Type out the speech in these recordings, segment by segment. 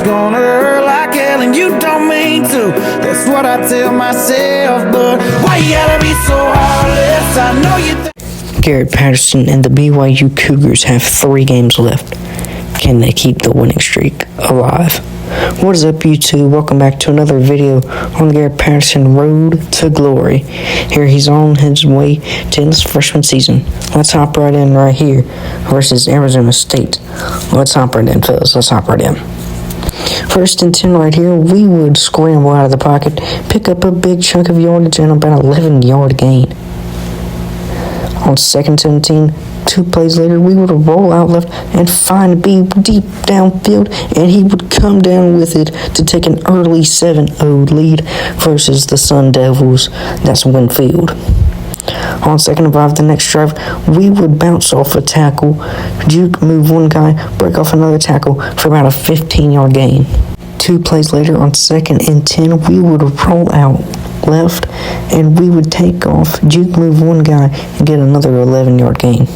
Gonna hurt like hell and you don't mean to. That's what I tell myself, but why you gotta be so heartless? I know you Garrett, Patterson, and the BYU Cougars have 3 games left. Can they keep the winning streak alive? What is up, YouTube? Welcome back to another video on Garrett Patterson Road to Glory. Here he's on his way to end his freshman season. Let's hop right in right here versus Arizona State. Let's hop right in, fellas. Let's hop right in. 1st and 10 right here, we would scramble out of the pocket, pick up a big chunk of yardage and about 11-yard gain. On 2nd and 17, 2 plays later, we would roll out left and find B deep downfield, and he would come down with it to take an early 7-0 lead versus the Sun Devils. That's Winfield. On 2nd and 5, the next drive, we would bounce off a tackle, juke, move one guy, break off another tackle for about a 15-yard gain. 2 plays later, on 2nd and 10, we would roll out left, and we would take off, juke, move one guy, and get another 11-yard gain.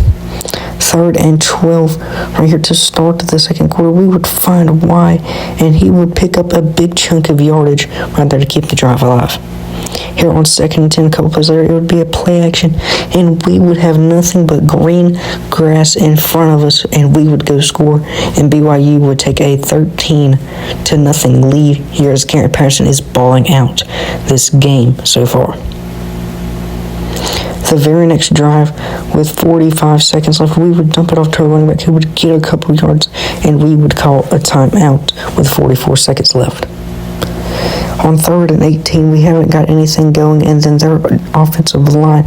3rd and 12, right here to start the second quarter, we would find Y, and he would pick up a big chunk of yardage right there to keep the drive alive. Here on 2nd and 10, a couple plays later, it would be a play action, and we would have nothing but green grass in front of us, and we would go score, and BYU would take a 13-0 lead here as Garrett Patterson is balling out this game so far. The very next drive, with 45 seconds left, we would dump it off to a running back who would get a couple yards, and we would call a timeout with 44 seconds left. On 3rd and 18, we haven't got anything going, and then their offensive line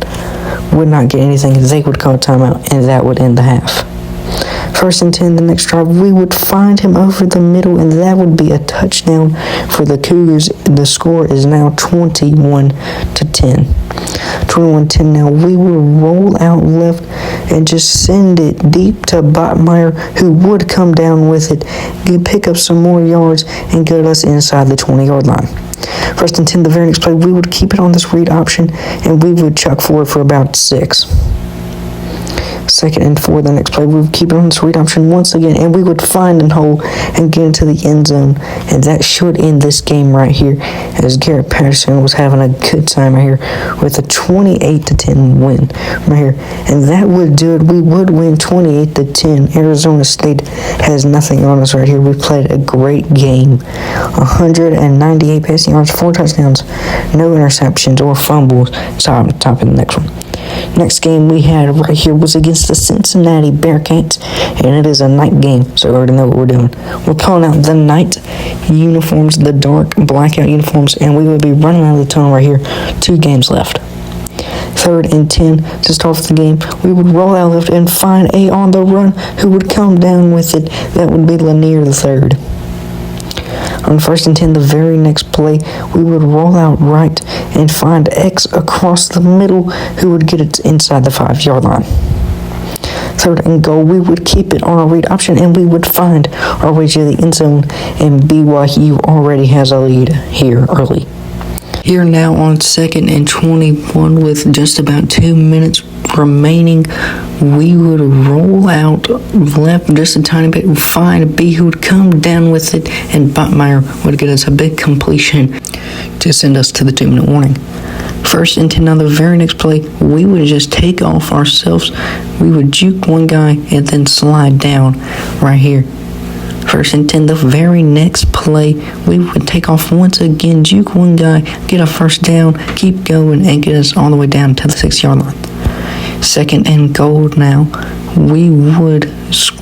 would not get anything. They would call a timeout, and that would end the half. 1st and 10, the next drive, we would find him over the middle, and that would be a touchdown for the Cougars. The score is now 21-10. 21-10 now. We will roll out left and just send it deep to Botmeyer, who would come down with it, pick up some more yards, and get us inside the 20-yard line. 1st and 10, the very next play, we would keep it on this read option, and we would chuck forward for about 6. 2nd and 4, the next play, we would keep it on this read option once again, and we would find a hole and get into the end zone, and that should end this game right here, as Garrett Patterson was having a good time right here with a 28-10 win right here, and that would do it. We would win 28-10. Arizona State has nothing on us right here. We played a great game. 198 passing yards, 4 touchdowns, no interceptions or fumbles. Top in the next one. Next game we had right here was against the Cincinnati Bearcats, and it is a night game, so we already know what we're doing. We're pulling out the night uniforms, the dark blackout uniforms, and we will be running out of the tunnel right here. 2 games left. 3rd and 10 to start off the game, we would roll out left and find A on the run who would come down with it. That would be Lanier the third. On 1st and 10, the very next play, we would roll out right and find X across the middle who would get it inside the 5-yard line. 3rd and goal, we would keep it on a read option, and we would find our way to the end zone, and BYU already has a lead here early. Here now on 2nd and 21 with just about 2 minutes remaining, we would roll out left just a tiny bit, find B who would come down with it, and Botmeyer would get us a big completion to send us to the 2-minute warning. 1st and 10 on the very next play, we would just take off ourselves. We would juke one guy and then slide down right here. 1st and 10, the very next play, we would take off once again, juke one guy, get a 1st down, keep going, and get us all the way down to the 6-yard line. 2nd and goal now, we would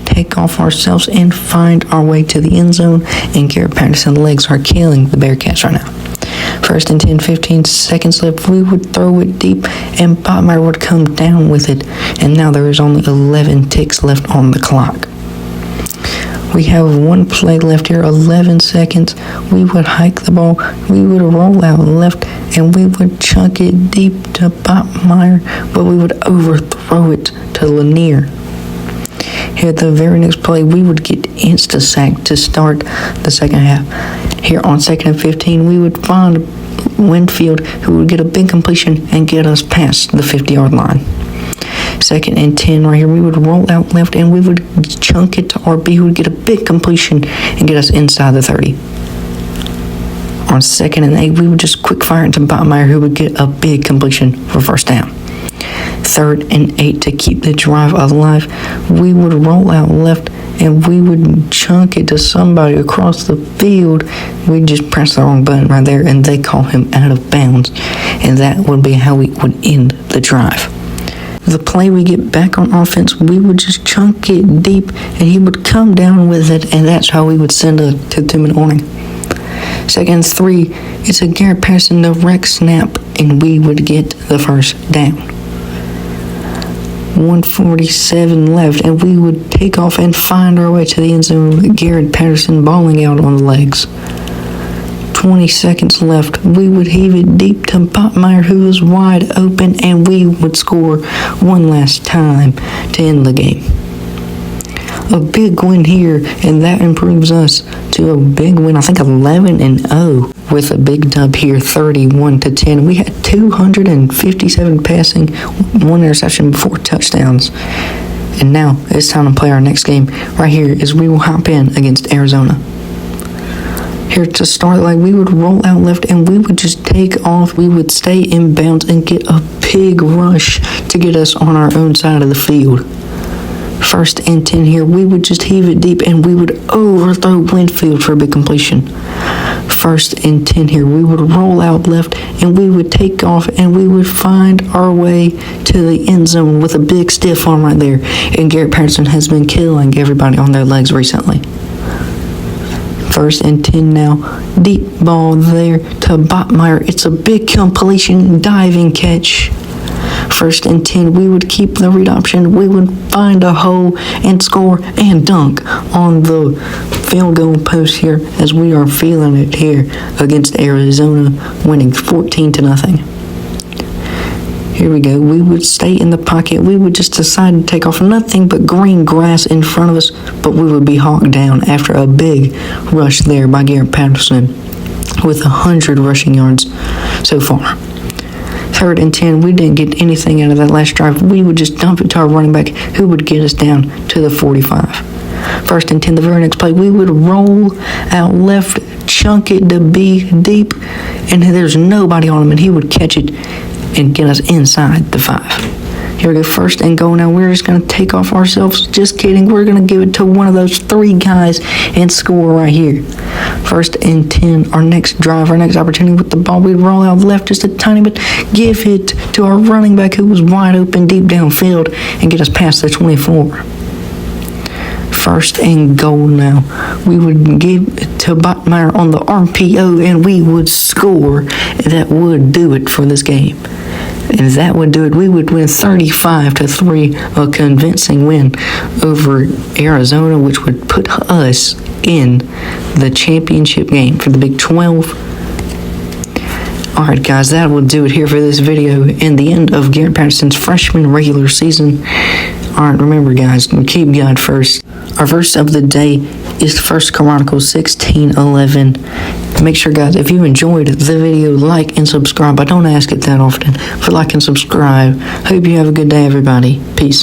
take off ourselves and find our way to the end zone, and Garrett Patterson's legs are killing the Bearcats right now. 1st and 10, 15 seconds left, we would throw it deep, and Botmeyer would come down with it, and now there is only 11 ticks left on the clock. We have 1 play left here, 11 seconds. We would hike the ball, we would roll out left, and we would chunk it deep to Botmeyer, but we would overthrow it to Lanier. Here at the very next play, we would get insta-sack to start the second half. Here on 2nd and 15, we would find Winfield, who would get a big completion and get us past the 50-yard line. 2nd and 10 right here. We would roll out left and we would chunk it to RB, who would get a big completion and get us inside the 30. On 2nd and 8, we would just quick fire it to Botmeyer, who would get a big completion for first down. 3rd and 8 to keep the drive alive. We would roll out left and we would chunk it to somebody across the field. We just press the wrong button right there and they call him out of bounds. And that would be how we would end the drive. The play we get back on offense, we would just chunk it deep and he would come down with it, and that's how we would send it to 2-minute warning. 2nd and 3, it's a Garrett Patterson direct snap and we would get the first down. 1:47 left, and we would take off and find our way to the end zone. Garrett Patterson balling out on the legs. 20 seconds left. We would heave it deep to Botmeyer, who was wide open, and we would score one last time to end the game. A big win here, and that improves us to a big win. I think 11-0 with a big dub here, 31-10. We had 257 passing, 1 interception, 4 touchdowns. And now it's time to play our next game. Right here is we will hop in against Arizona. Here to start, like, we would roll out left and we would just take off. We would stay in bounds and get a big rush to get us on our own side of the field. 1st and 10 here, we would just heave it deep and we would overthrow Winfield for a big completion. 1st and 10 here, we would roll out left and we would take off and we would find our way to the end zone with a big stiff arm right there. And Garrett Patterson has been killing everybody on their legs recently. 1st and 10 now, deep ball there to Botmeyer. It's a big completion, diving catch. 1st and 10, we would keep the read option. We would find a hole and score and dunk on the field goal post here, as we are feeling it here against Arizona, winning 14-0. Here we go. We would stay in the pocket. We would just decide to take off, nothing but green grass in front of us, but we would be hawked down after a big rush there by Garrett Patterson with 100 rushing yards so far. 3rd and 10, we didn't get anything out of that last drive. We would just dump it to our running back, who would get us down to the 45. 1st and 10, the very next play, we would roll out left, chunk it to be deep, and there's nobody on him, and he would catch it and get us inside the 5. Here we go, 1st and goal now. We're just going to take off ourselves. Just kidding. We're going to give it to one of those 3 guys and score right here. 1st and 10, our next drive, our next opportunity with the ball. We roll out left just a tiny bit, give it to our running back, who was wide open deep downfield, and get us past the 24. 1st and goal now. We would give it to Botmeyer on the RPO, and we would score. That would do it for this game. And that would do it. We would win 35-3, a convincing win over Arizona, which would put us in the championship game for the Big 12. Alright guys, that will do it here for this video and the end of Garrett Patterson's freshman regular season. Alright, remember guys, keep God first. Our verse of the day is 1 Chronicles 16:11. Make sure guys, if you enjoyed the video, like and subscribe. I don't ask it that often, but like and subscribe. Hope you have a good day everybody. Peace.